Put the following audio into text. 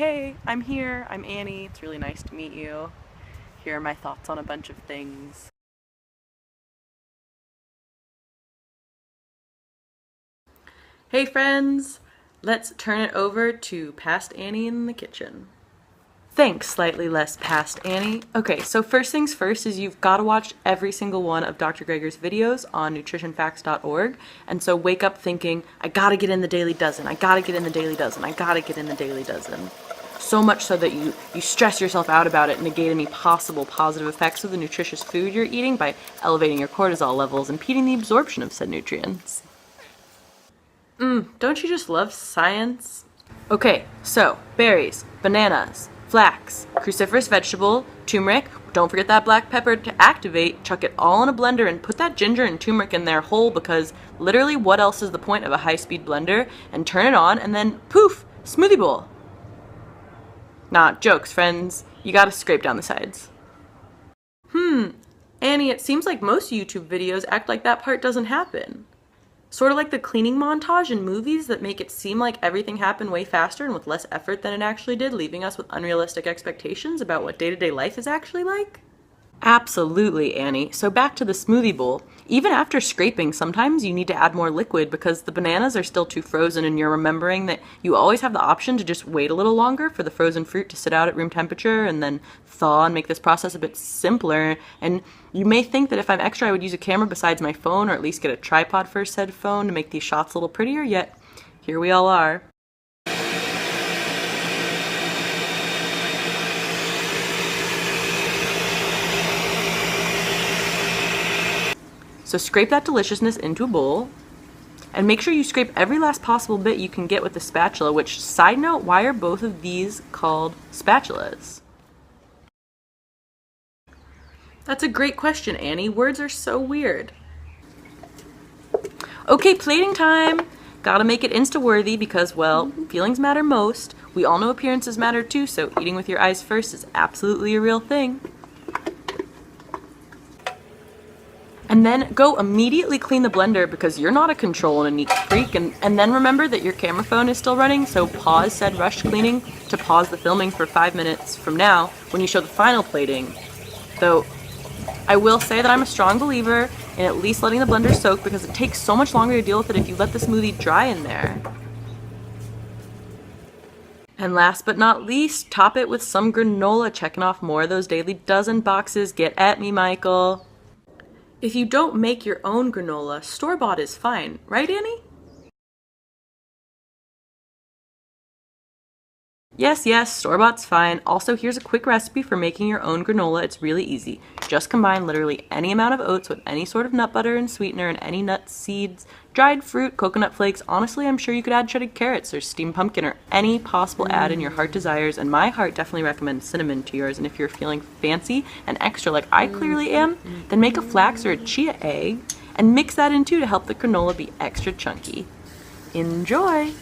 hey, I'm here, I'm Annie, it's really nice to meet you. Here are my thoughts on a bunch of things. Hey friends, let's turn it over to Past Annie in the kitchen. Thanks, slightly less Past Annie. Okay, so first things first is you've got to watch every single one of Dr. Greger's videos on nutritionfacts.org. And so wake up thinking, I gotta get in the daily dozen, I gotta get in the daily dozen, I gotta get in the daily dozen. So much so that you stress yourself out about it and negate any possible positive effects of the nutritious food you're eating by elevating your cortisol levels and impeding the absorption of said nutrients. Don't you just love science? Okay, so berries, bananas, flax, cruciferous vegetable, turmeric. Don't forget that black pepper to activate. Chuck it all in a blender and put that ginger and turmeric in there whole, because literally what else is the point of a high-speed blender? And turn it on and then poof, smoothie bowl. Nah, jokes, friends. You gotta scrape down the sides. Annie, it seems like most YouTube videos act like that part doesn't happen. Sort of like the cleaning montage in movies that make it seem like everything happened way faster and with less effort than it actually did, leaving us with unrealistic expectations about what day-to-day life is actually like? Absolutely, Annie. So back to the smoothie bowl. Even after scraping, sometimes you need to add more liquid because the bananas are still too frozen, and you're remembering that you always have the option to just wait a little longer for the frozen fruit to sit out at room temperature and then thaw and make this process a bit simpler. And you may think that if I'm extra, I would use a camera besides my phone, or at least get a tripod for said phone to make these shots a little prettier, yet here we all are. So scrape that deliciousness into a bowl, and make sure you scrape every last possible bit you can get with the spatula, which, side note, why are both of these called spatulas? That's a great question, Annie. Words are so weird. Okay, plating time! Gotta make it Insta-worthy because, well, feelings matter most. We all know appearances matter too, so eating with your eyes first is absolutely a real thing. And then go immediately clean the blender because you're not a control and a neat freak. And then remember that your camera phone is still running, so pause said rushed cleaning to pause the filming for 5 minutes from now when you show the final plating. Though, I will say that I'm a strong believer in at least letting the blender soak because it takes so much longer to deal with it if you let the smoothie dry in there. And last but not least, top it with some granola, checking off more of those daily dozen boxes. Get at me, Michael. If you don't make your own granola, store-bought is fine, right, Annie? Yes, store-bought's fine. Also, here's a quick recipe for making your own granola. It's really easy. Just combine literally any amount of oats with any sort of nut butter and sweetener and any nuts, seeds, dried fruit, coconut flakes. Honestly, I'm sure you could add shredded carrots or steamed pumpkin or any possible add in your heart desires. And my heart definitely recommends cinnamon to yours. And if you're feeling fancy and extra like I clearly am, then make a flax or a chia egg and mix that in too to help the granola be extra chunky. Enjoy!